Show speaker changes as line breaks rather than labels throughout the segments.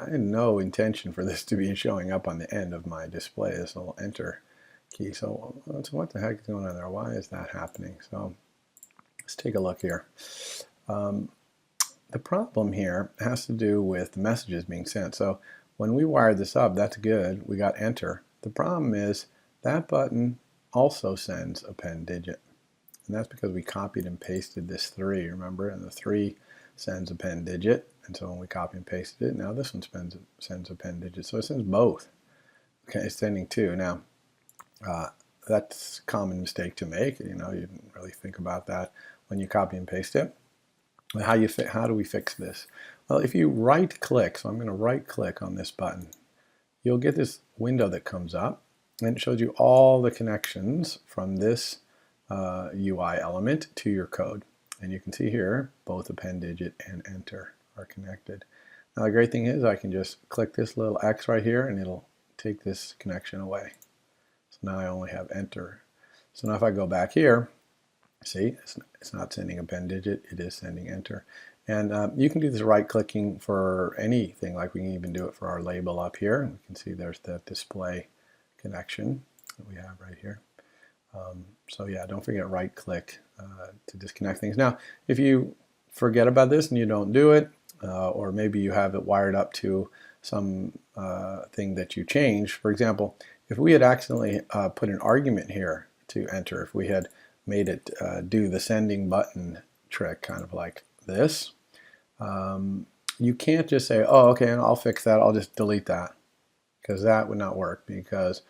I had no intention for this to be showing up on the end of my display, this little enter key. So what the heck is going on there? Why is that happening? So let's take a look here. The problem here has to do with the messages being sent. So when we wired this up, that's good. We got enter. The problem is that button also sends a pen digit. And that's because we copied and pasted this 3, remember? And the 3 sends a pen digit. And so when we copy and pasted it, now this one sends a pen digit. So it sends both. Okay, it's sending 2. Now, that's a common mistake to make. You didn't really think about that when you copy and paste it. How do we fix this? Well, if you right-click, so I'm going to right-click on this button, you'll get this window that comes up, and it shows you all the connections from this UI element to your code. And you can see here, both append digit and enter are connected. Now the great thing is I can just click this little X right here, and it'll take this connection away. So now I only have enter. So now if I go back here, see, it's not sending append digit, it is sending enter. And you can do this right-clicking for anything, like we can even do it for our label up here. We can see there's the display connection that we have right here. So yeah, don't forget right-click to disconnect things. Now, if you forget about this and you don't do it, or maybe you have it wired up to some thing that you changed. For example, if we had accidentally put an argument here to enter, if we had made it do the sending button trick, kind of like this, you can't just say, oh, okay, and I'll fix that, I'll just delete that, because that would not work, because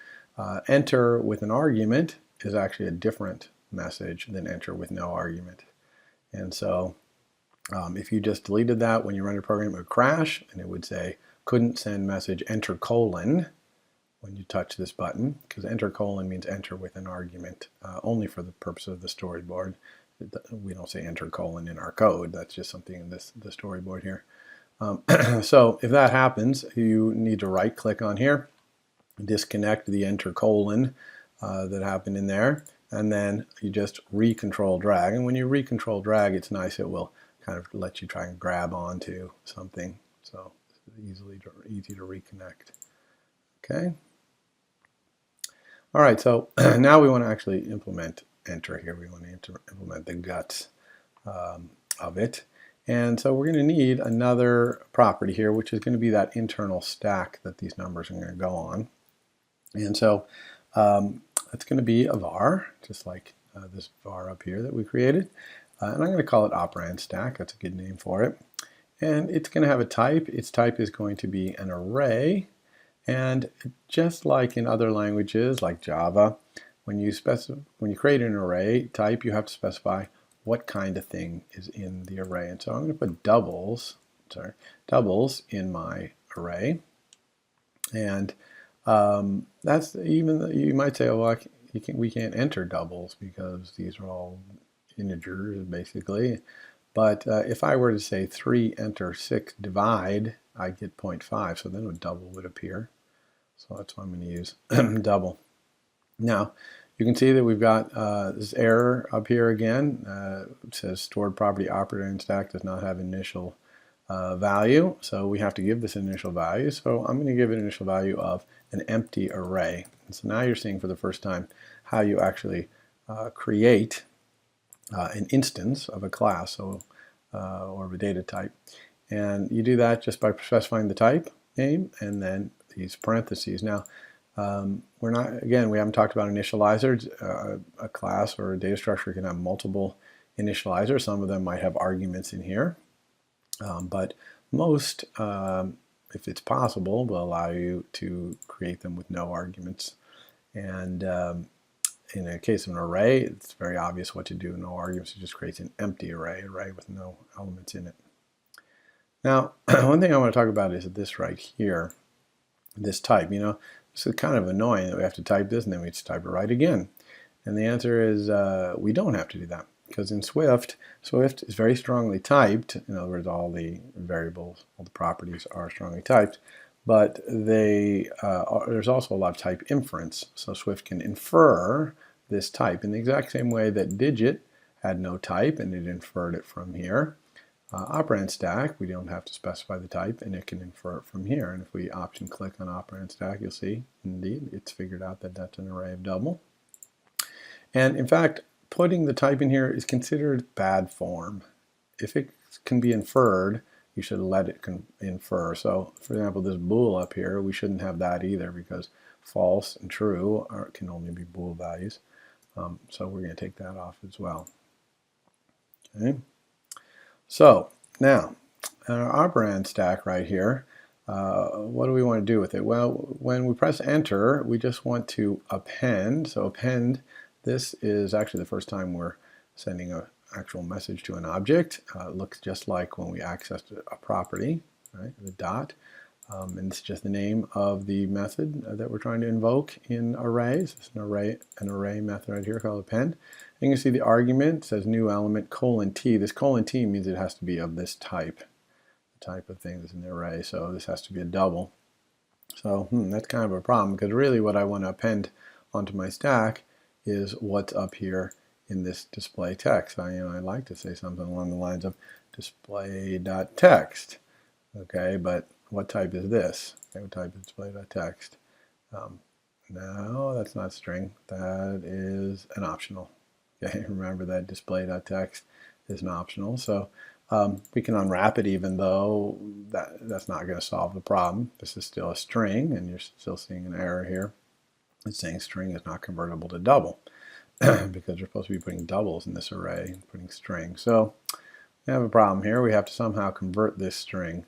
enter with an argument is actually a different message than enter with no argument. And so if you just deleted that, when you run your program, it would crash, and it would say, couldn't send message enter colon when you touch this button, because enter colon means enter with an argument, only for the purpose of the storyboard. We don't say enter colon in our code. That's just something in the storyboard here. So if that happens, you need to right-click on here, disconnect the enter colon that happened in there, and then you just re-control drag. And when you re-control drag, it's nice. It will kind of let you try and grab onto something. So it's easy to reconnect. Okay. All right, so now we want to actually implement enter here. We want to implement the guts of it. And so we're going to need another property here, which is going to be that internal stack that these numbers are going to go on. And so it's going to be a var, just like this var up here that we created. And I'm going to call it operand stack. That's a good name for it. And it's going to have a type. Its type is going to be an array. And just like in other languages like Java, when you create an array type, you have to specify what kind of thing is in the array. And so I'm going to put doubles in my array. And that's even, you might say, oh, well, we can't enter doubles because these are all integers basically. But if I were to say 3 enter 6 divide, I get 0.5, so then a double would appear. So that's why I'm going to use double. Now, you can see that we've got this error up here again. It says stored property operator in stack does not have initial value. So we have to give this initial value. So I'm going to give it an initial value of an empty array. And so now you're seeing for the first time how you actually create an instance of a class or of a data type. And you do that just by specifying the type name and then these parentheses. Now, we haven't talked about initializers. A class or a data structure can have multiple initializers. Some of them might have arguments in here. But most, if it's possible, will allow you to create them with no arguments. And in the case of an array, it's very obvious what to do. No arguments, it just creates an empty array with no elements in it. Now, one thing I want to talk about is this right here, this type. This is kind of annoying that we have to type this and then we just type it right again. And the answer is we don't have to do that, because in Swift is very strongly typed. In other words, all the variables, all the properties are strongly typed, but there's also a lot of type inference. So Swift can infer this type in the exact same way that digit had no type and it inferred it from here. operand stack, we don't have to specify the type, and it can infer it from here. And if we option click on operand stack, you'll see, indeed, it's figured out that that's an array of double. And in fact, putting the type in here is considered bad form. If it can be inferred, you should let it infer. So, for example, this bool up here, we shouldn't have that either, because false and true can only be bool values. So we're going to take that off as well. Okay. So now, our operand stack right here, what do we want to do with it? Well, when we press enter, we just want to append. So append, this is actually the first time we're sending an actual message to an object. It looks just like when we accessed a property, right? The dot. And it's just the name of the method that we're trying to invoke in arrays. It's an array method right here called append. And you can see the argument says new element :t. This :t means it has to be of this type, the type of thing that's in the array. So this has to be a double. So that's kind of a problem, because really what I want to append onto my stack is what's up here in this display text. I like to say something along the lines of display.text. Okay, but what type is this? Okay, what type is display.text? No, that's not string. That is an optional. Okay, remember that display.text is an optional. So we can unwrap it, even though that's not going to solve the problem. This is still a string, and you're still seeing an error here. It's saying string is not convertible to double because we're supposed to be putting doubles in this array and putting string. So we have a problem here. We have to somehow convert this string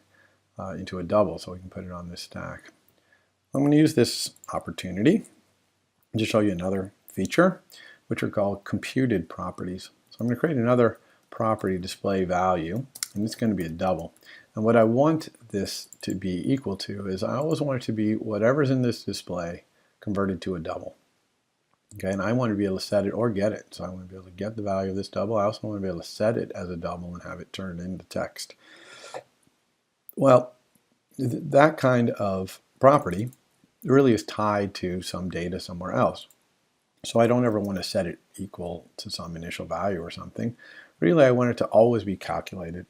into a double so we can put it on this stack. I'm going to use this opportunity to show you another feature, which are called computed properties. So I'm going to create another property, display value, and it's going to be a double. And what I want this to be equal to is I always want it to be whatever's in this display converted to a double. Okay, and I want to be able to set it or get it. So I want to be able to get the value of this double. I also want to be able to set it as a double and have it turned into text. Well, that kind of property really is tied to some data somewhere else. So I don't ever want to set it equal to some initial value or something. Really, I want it to always be calculated.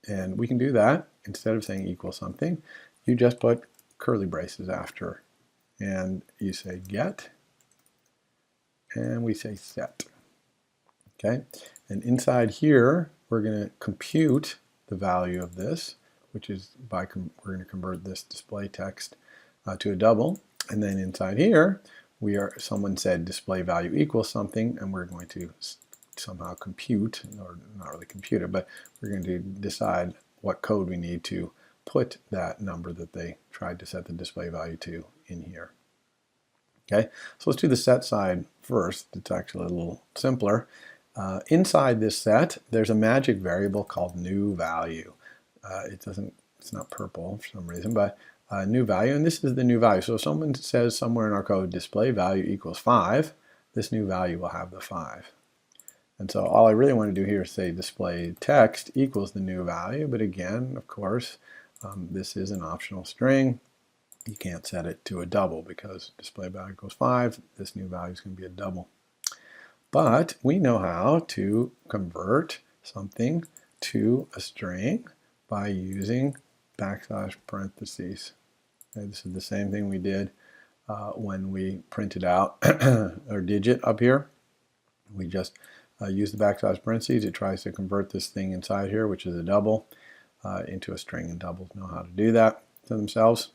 And we can do that. Instead of saying equal something, you just put curly braces after. And you say get, and we say set. Okay, and inside here, we're going to compute the value of this, which is we're going to convert this display text to a double. And then inside here, someone said display value equals something, and we're going to somehow compute, or not really compute it, but we're going to decide what code we need to put that number that they tried to set the display value to in here. Okay, so let's do the set side first. It's actually a little simpler. Inside this set, there's a magic variable called new value. It's not purple for some reason, but new value, and this is the new value. So if someone says somewhere in our code display value equals 5, this new value will have the 5. And so all I really want to do here is say display text equals the new value, but again, of course, this is an optional string. You can't set it to a double because display value equals 5. This new value is going to be a double. But we know how to convert something to a string by using \parentheses. Okay, this is the same thing we did when we printed out our digit up here. We just use the \parentheses. It tries to convert this thing inside here, which is a double, into a string, and doubles know how to do that to themselves.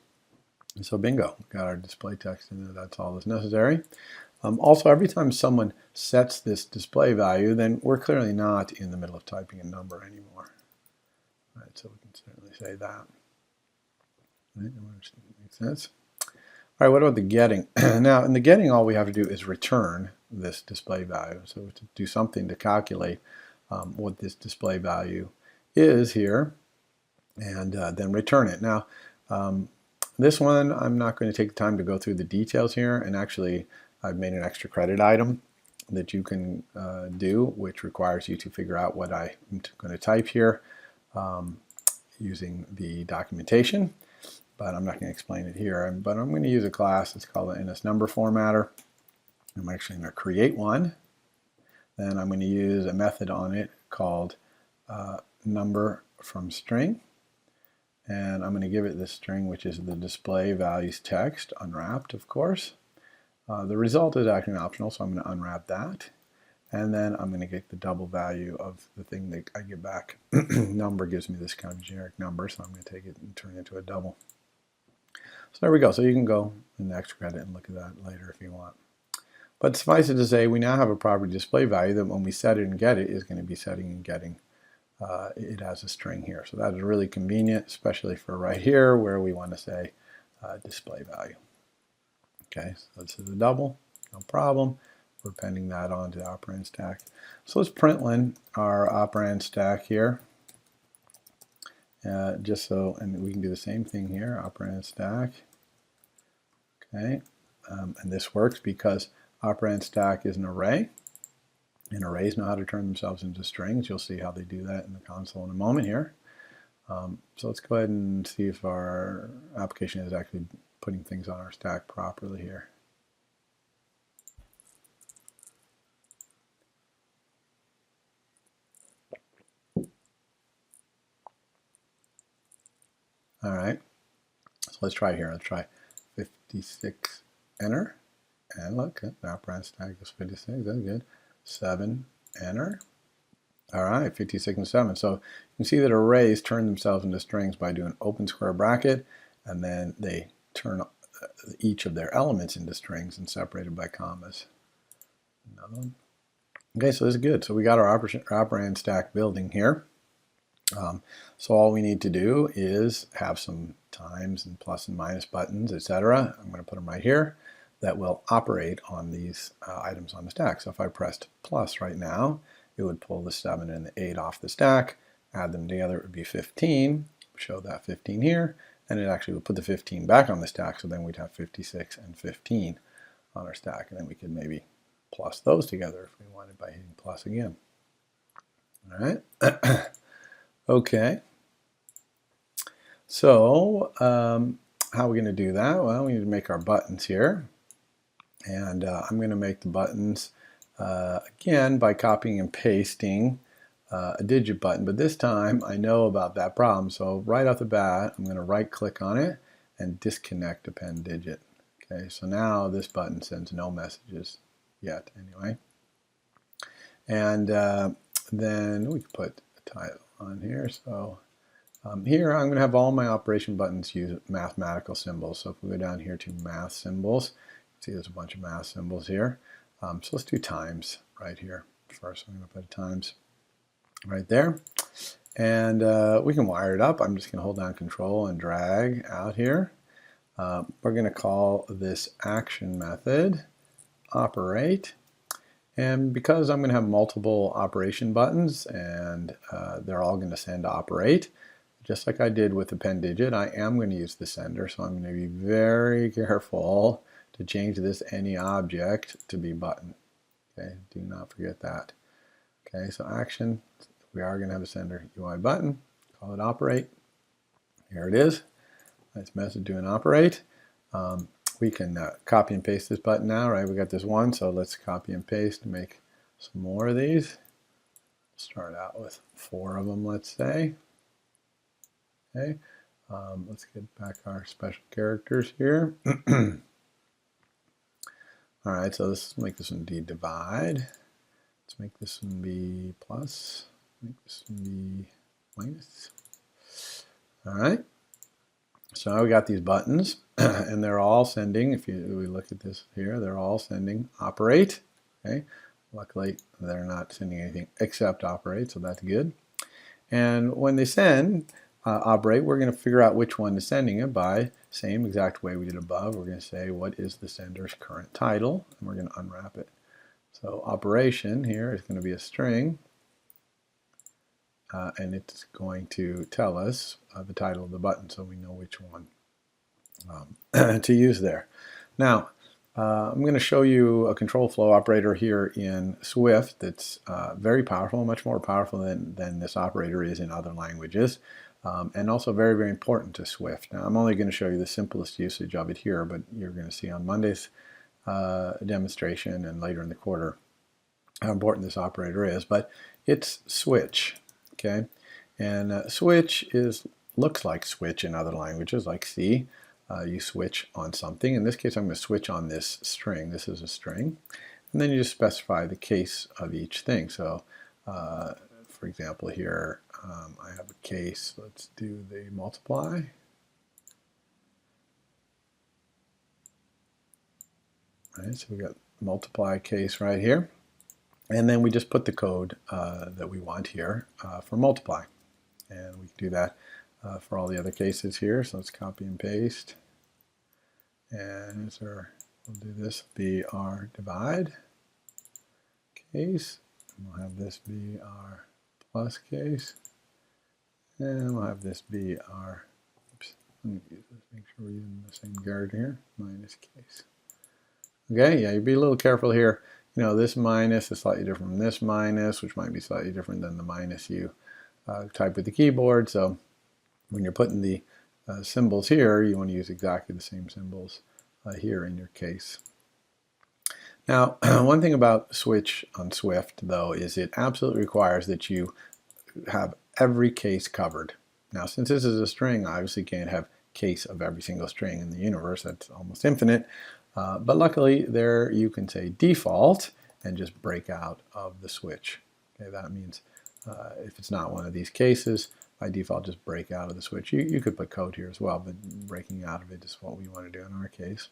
And so bingo, we've got our display text in there. That's all that's necessary. Also, every time someone sets this display value, then we're clearly not in the middle of typing a number anymore. All right, so we can certainly say that. Right, makes sense. All right, what about the getting? Now, in the getting, all we have to do is return this display value. So we have to do something to calculate what this display value is here, and then return it. Now, this one, I'm not going to take the time to go through the details here, and actually I've made an extra credit item that you can do, which requires you to figure out what I'm going to type here using the documentation, but I'm not going to explain it here. But I'm going to use a class. It's called the NSNumber formatter. I'm actually going to create one. Then I'm going to use a method on it called number from string, and I'm going to give it this string, which is the display values text, unwrapped, of course. The result is actually optional, so I'm going to unwrap that. And then I'm going to get the double value of the thing that I get back. Number gives me this kind of generic number, so I'm going to take it and turn it into a double. So there we go. So you can go in the extra credit and look at that later if you want. But suffice it to say, we now have a property display value that when we set it and get it is going to be setting and getting it as a string here. So that is really convenient, especially for right here where we want to say display value. Okay, so this is a double, no problem. We're appending that onto the operand stack. So let's println our operand stack here. Just so, and we can do the same thing here, operand stack. Okay, and this works because operand stack is an array, and arrays know how to turn themselves into strings. You'll see how they do that in the console in a moment here. So let's go ahead and see if our application is actually putting things on our stack properly here. All right, so let's try here. Let's try 56, enter, and look, the operand stack is 56, that's good. 7, enter. All right, 56 and 7. So you can see that arrays turn themselves into strings by doing open square bracket, and then they turn each of their elements into strings and separated by commas. Another one. Okay, so this is good. So we got our operand stack building here. So all we need to do is have some times and plus and minus buttons, etc. I'm going to put them right here that will operate on these items on the stack. So if I pressed plus right now, it would pull the 7 and the 8 off the stack, add them together, it would be 15, show that 15 here, and it actually would put the 15 back on the stack, so then we'd have 56 and 15 on our stack, and then we could maybe plus those together if we wanted by hitting plus again. All right. Okay, so how are we going to do that? Well, we need to make our buttons here, and I'm going to make the buttons again by copying and pasting a digit button, but this time I know about that problem, so right off the bat I'm going to right click on it and disconnect append digit. Okay, so now this button sends no messages yet anyway, and then we can put a title on here. So here I'm going to have all my operation buttons use mathematical symbols. So if we go down here to math symbols, see there's a bunch of math symbols here. So let's do times right here first. I'm going to put a times right there, and we can wire it up. I'm just going to hold down Control and drag out here. We're going to call this action method operate. And because I'm going to have multiple operation buttons and they're all going to send operate, just like I did with append digit, I am going to use the sender. So I'm going to be very careful to change this any object to be button. Okay, do not forget that. Okay, so action, we are going to have a sender UI button, call it operate. Here it is. Nice message doing operate. We can copy and paste this button now, right? We got this one, so let's copy and paste and make some more of these. Start out with 4 of them, let's say. Okay, let's get back our special characters here. All right, so let's make this one be divide. Let's make this one be plus. Make this one be minus. All right. So now we got these buttons, and they're all sending, if we look at this here, they're all sending operate. Okay, luckily they're not sending anything except operate, so that's good. And when they send operate, we're going to figure out which one is sending it by same exact way we did above. We're going to say what is the sender's current title, and we're going to unwrap it. So operation here is going to be a string. And it's going to tell us the title of the button so we know which one to use there. Now, I'm going to show you a control flow operator here in Swift that's very powerful, much more powerful than this operator is in other languages, and also very, very important to Swift. Now, I'm only going to show you the simplest usage of it here, but you're going to see on Monday's demonstration and later in the quarter how important this operator is. But it's switch. Okay, And switch looks like switch in other languages like C. You switch on something. In this case, I'm going to switch on this string. This is a string. And then you just specify the case of each thing. So for example here, I have a case. Let's do the multiply. All right, so we got multiply case right here. And then we just put the code that we want here for multiply. And we can do that for all the other cases here. So let's copy and paste. And we'll do this be our divide case. And we'll have this be our plus case. And we'll have this be our, oops, let me make sure we're using the same guard here, minus case. Okay, yeah, you be a little careful here. You know, this minus is slightly different from this minus, which might be slightly different than the minus you type with the keyboard. So when you're putting the symbols here, you want to use exactly the same symbols here in your case. Now, one thing about switch on Swift, though, is it absolutely requires that you have every case covered. Now, since this is a string, I obviously can't have case of every single string in the universe. That's almost infinite. But luckily, there you can say default and just break out of the switch. Okay, that means if it's not one of these cases, by default, just break out of the switch. You could put code here as well, but breaking out of it is what we want to do in our case.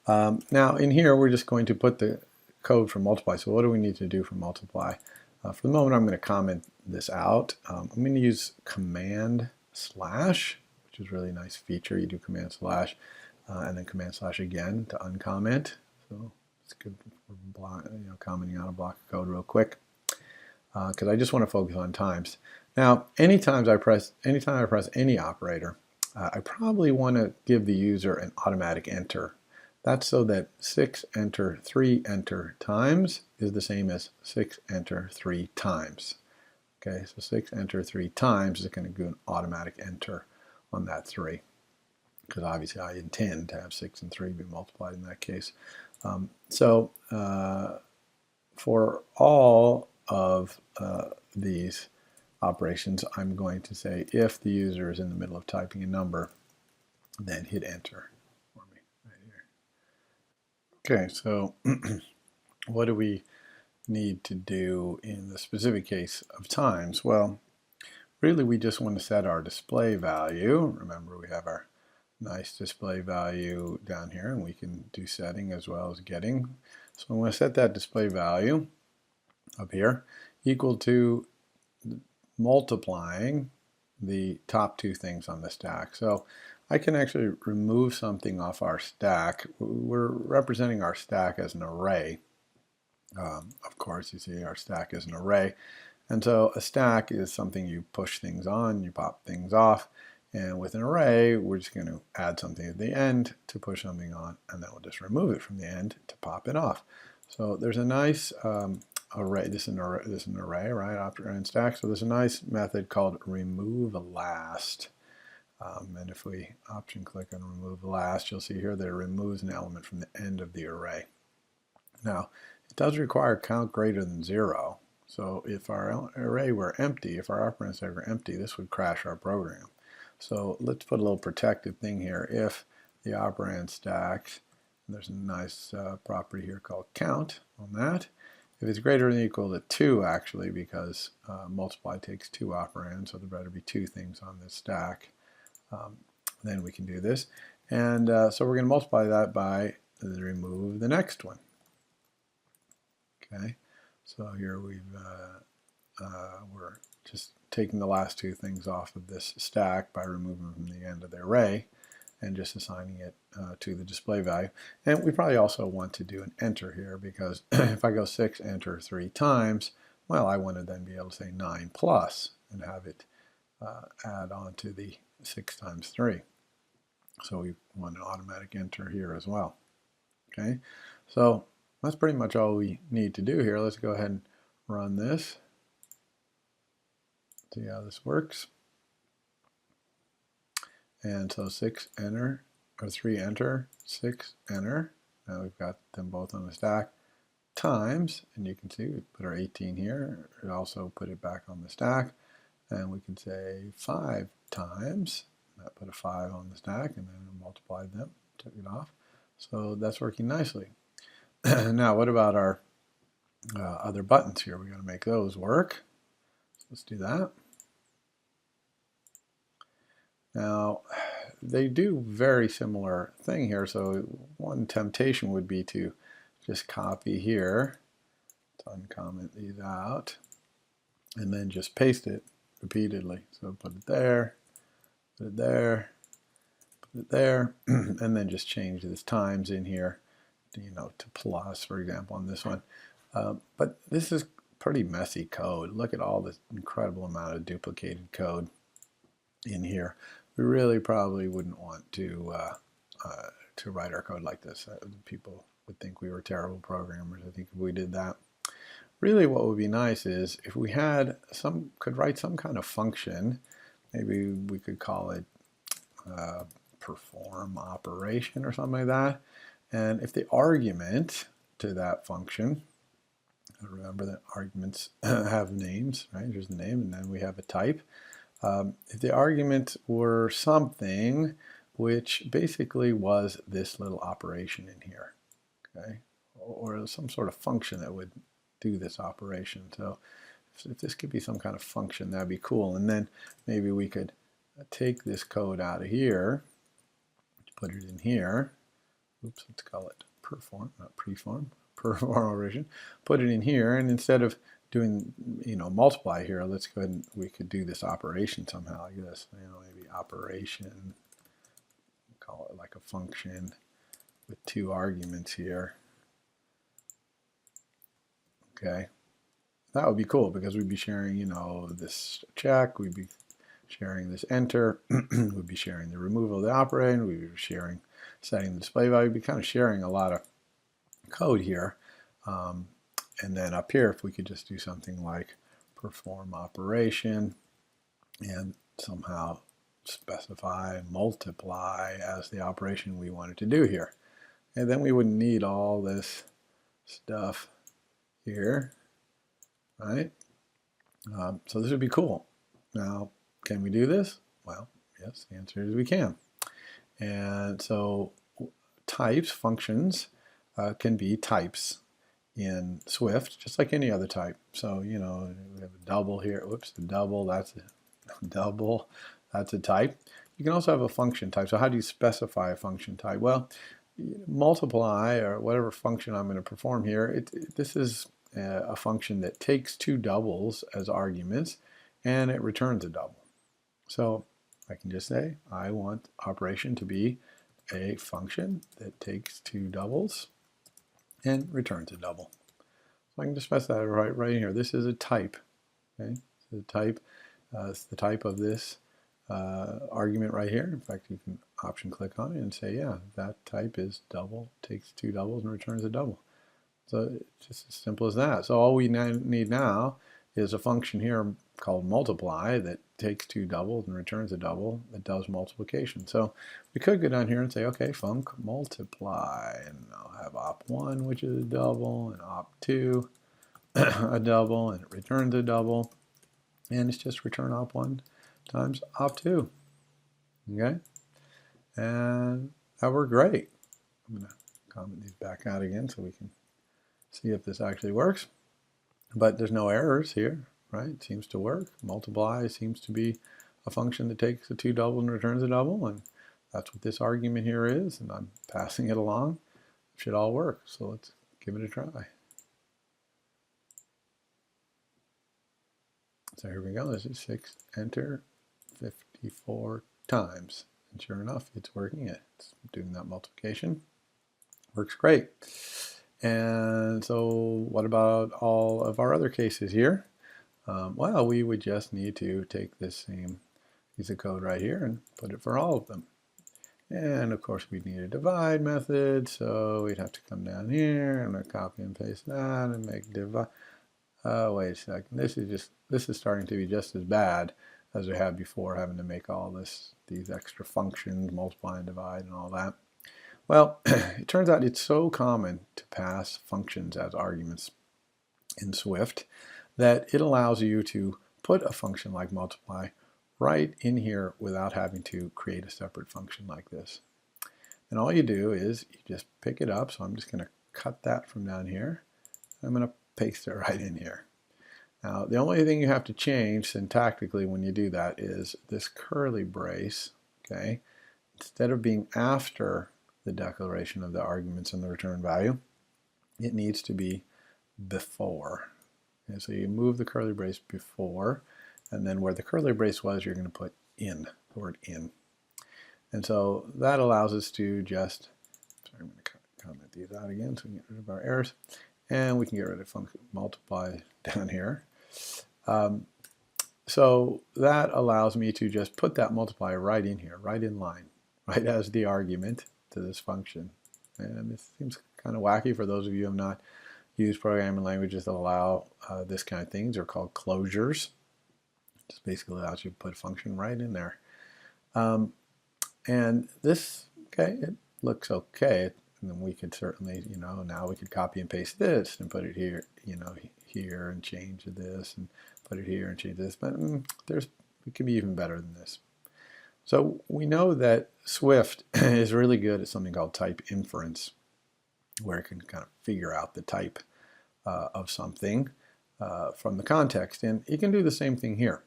Now, in here, we're just going to put the code for multiply. So what do we need to do for multiply? For the moment, I'm going to comment this out. I'm going to use command slash, which is a really nice feature. You do command slash and then command slash again to uncomment. So it's good for commenting out a block of code real quick because I just want to focus on times. Now, anytime I press any operator, I probably want to give the user an automatic enter. That's so that 6 enter 3 enter times is the same as 6 enter 3 times. Okay, so 6 enter 3 times is going to do an automatic enter on that 3. Because obviously I intend to have 6 and 3 be multiplied in that case. For all of these operations, I'm going to say if the user is in the middle of typing a number, then hit enter for me right here. Okay, so what do we need to do in the specific case of times? Well, really we just want to set our display value. Remember, we have our nice display value down here, and we can do setting as well as getting. So I'm going to set that display value up here equal to multiplying the top 2 things on the stack. So I can actually remove something off our stack. We're representing our stack as an array. Of course, you see our stack is an array. And so a stack is something you push things on, you pop things off. And with an array, we're just going to add something at the end to push something on, and then we'll just remove it from the end to pop it off. So there's a nice array. This is an array, right? After and stack. So there's a nice method called remove last. And if we option click on remove last, you'll see here that it removes an element from the end of the array. Now, it does require count greater than 0. So if our array were empty, if our operand stack were empty, this would crash our program. So let's put a little protective thing here. If the operand stacks, and there's a nice property here called count on that. If it's greater than or equal to 2, actually, because multiply takes 2 operands, so there better be 2 things on this stack, then we can do this. And so we're going to multiply that by remove the next one. Okay, so here we're just taking the last 2 things off of this stack by removing them from the end of the array and just assigning it to the display value. And we probably also want to do an enter here because if I go 6 enter 3 times, well, I want to then be able to say 9 plus and have it add on to the 6 times 3. So we want an automatic enter here as well. Okay, so that's pretty much all we need to do here. Let's go ahead and run this. See how this works. And so 6 enter, or 3 enter, 6 enter. Now we've got them both on the stack times, and you can see we put our 18 here. We also put it back on the stack. And we can say 5 times. That put a 5 on the stack, and then multiplied them, took it off. So that's working nicely. Now, what about our other buttons here? We're going to make those work. Let's do that. Now, they do very similar thing here, so one temptation would be to just copy here, let's uncomment these out, and then just paste it repeatedly. So put it there, put it there, put it there, and then just change this times in here, to plus, for example, on this one. But this is pretty messy code. Look at all this incredible amount of duplicated code in here. We really probably wouldn't want to write our code like this. People would think we were terrible programmers, I think, if we did that. Really, what would be nice is if we had could write some kind of function. Maybe we could call it perform operation or something like that. And if the argument to that function, remember that arguments have names, right? Here's the name, and then we have a type. If the argument were something which basically was this little operation in here, okay, or some sort of function that would do this operation. So if this could be some kind of function, that'd be cool. And then maybe we could take this code out of here, put it in here. Oops, let's call it perform, not preform, perform operation. Put it in here, and instead of doing, multiply here, let's go ahead and we could do this operation somehow like this. Maybe operation, call it like a function with 2 arguments here. Okay, that would be cool because we'd be sharing, this check, we'd be sharing this enter, we'd be sharing the removal of the operand, we'd be sharing setting the display value, we'd be kind of sharing a lot of code here. And then up here, if we could just do something like perform operation and somehow specify multiply as the operation we wanted to do here. And then we wouldn't need all this stuff here, right? So this would be cool. Now, can we do this? Well, yes, the answer is we can. And so types, functions, can be types in Swift, just like any other type. So, we have a double here. Whoops, a double, that's a double, that's a type. You can also have a function type. So how do you specify a function type? Well, multiply, or whatever function I'm going to perform here, this is a function that takes 2 doubles as arguments, and it returns a double. So I can just say, I want operation to be a function that takes 2 doubles and returns a double. So I can just specify that right here. This is a type. Okay, so the type, it's the type of this argument right here. In fact, you can option click on it and say, yeah, that type is double, takes 2 doubles and returns a double. So it's just as simple as that. So all we need now is a function here called multiply that takes 2 doubles and returns a double that does multiplication. So we could go down here and say, okay, func multiply, and I'll have op1, which is a double, and op2, a double, and it returns a double, and it's just return op1 times op2. Okay, and that worked great. I'm going to comment these back out again so we can see if this actually works. But there's no errors here, right? It seems to work. Multiply seems to be a function that takes a 2 double and returns a double, and that's what this argument here is, and I'm passing it along. It should all work, so let's give it a try. So here we go. This is 6, enter, 54 times. And sure enough, it's working. It's doing that multiplication. Works great. And so what about all of our other cases here? Well, we would just need to take this same piece of code right here and put it for all of them. And of course, we'd need a divide method, so we'd have to come down here and copy and paste that and make divide. Wait a second. This is starting to be just as bad as we had before, having to make all these extra functions, multiply and divide and all that. Well, it turns out it's so common to pass functions as arguments in Swift that it allows you to put a function like multiply right in here without having to create a separate function like this. And all you do is you just pick it up. So I'm just going to cut that from down here. I'm going to paste it right in here. Now, the only thing you have to change syntactically when you do that is this curly brace, okay? Instead of being after the declaration of the arguments and the return value, it needs to be before. And so you move the curly brace before, and then where the curly brace was, you're going to put in, the word in. And so that allows us to just, sorry, I'm going to comment these out again so we can get rid of our errors. And we can get rid of function multiply down here. So that allows me to just put that multiply right in here, right in line, right as the argument to this function. And this seems kind of wacky for those of you who have not used programming languages that allow this kind of things. They're called closures. Just basically allows you to put a function right in there. And this, okay, it looks okay. And then we could certainly, now we could copy and paste this and put it here, here and change this and put it here and change this. But it could be even better than this. So we know that Swift is really good at something called type inference, where it can kind of figure out the type of something from the context. And it can do the same thing here,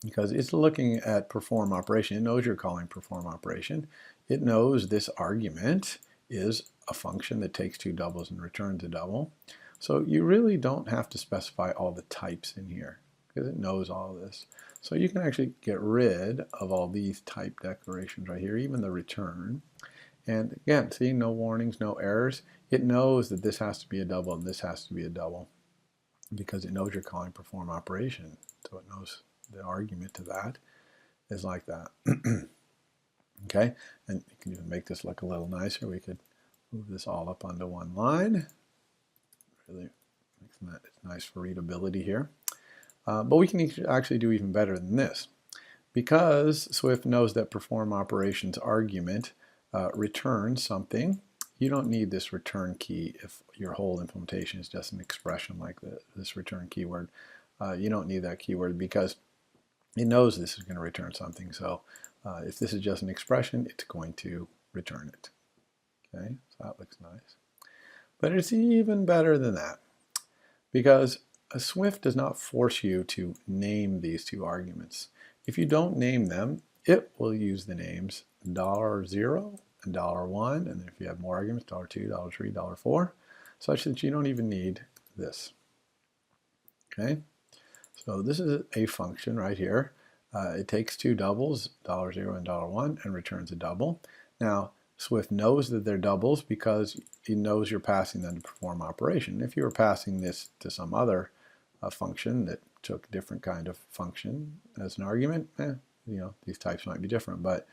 because it's looking at perform operation. It knows you're calling perform operation. It knows this argument is a function that takes two doubles and returns a double. So you really don't have to specify all the types in here, because it knows all of this. So you can actually get rid of all these type declarations right here, even the return. And again, see, no warnings, no errors. It knows that this has to be a double and this has to be a double, because it knows you're calling perform operation. So it knows the argument to that is like that. Okay, and you can even make this look a little nicer. We could move this all up onto one line. Really makes that nice for readability here. But we can actually do even better than this, because Swift knows that perform operations argument returns something. You don't need this return key if your whole implementation is just an expression like this return keyword. You don't need that keyword because it knows this is going to return something. So if this is just an expression, it's going to return it. Okay, so that looks nice. But it's even better than that, because Swift does not force you to name these two arguments. If you don't name them, it will use the names $0 and $1, and then if you have more arguments, $2, $3, $4, such that you don't even need this. Okay, so this is a function right here. It takes two doubles, $0 and $1, and returns a double. Now, Swift knows that they're doubles because it knows you're passing them to perform operation. If you were passing this to some other function that took a different kind of function as an argument, these types might be different. But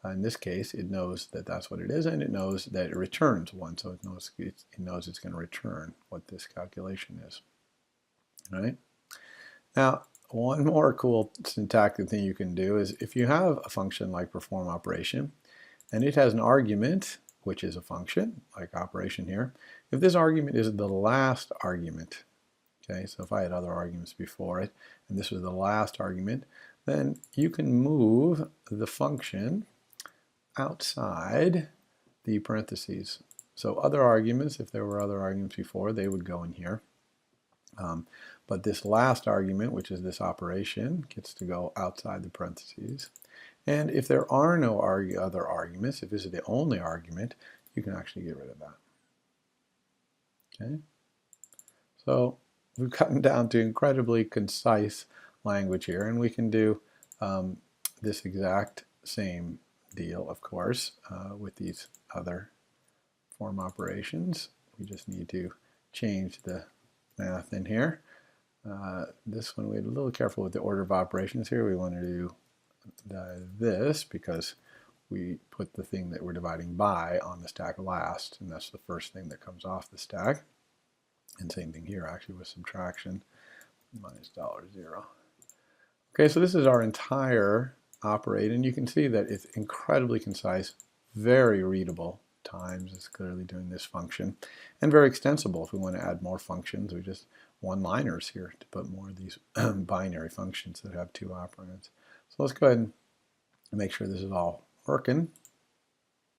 in this case, it knows that that's what it is, and it knows that it returns one. So it knows it's going to return what this calculation is. All right. Now, one more cool syntactic thing you can do is if you have a function like perform operation, and it has an argument, which is a function, like operation here. If this argument is the last argument, okay, so if I had other arguments before it, and this was the last argument, then you can move the function outside the parentheses. So other arguments, if there were other arguments before, they would go in here. But this last argument, which is this operation, gets to go outside the parentheses. And if there are no other arguments, if this is the only argument, you can actually get rid of that. Okay? So we've gotten down to incredibly concise language here, and we can do this exact same deal, of course, with these other form operations. We just need to change the math in here. This one, we're a little careful with the order of operations here. We want to do this because we put the thing that we're dividing by on the stack last, and that's the first thing that comes off the stack. And same thing here, actually, with subtraction, minus $0. Okay, so this is our entire operate, and you can see that it's incredibly concise, very readable. Times is clearly doing this function, and very extensible. If we want to add more functions, we just one-liners here to put more of these binary functions that have two operands. So let's go ahead and make sure this is all working.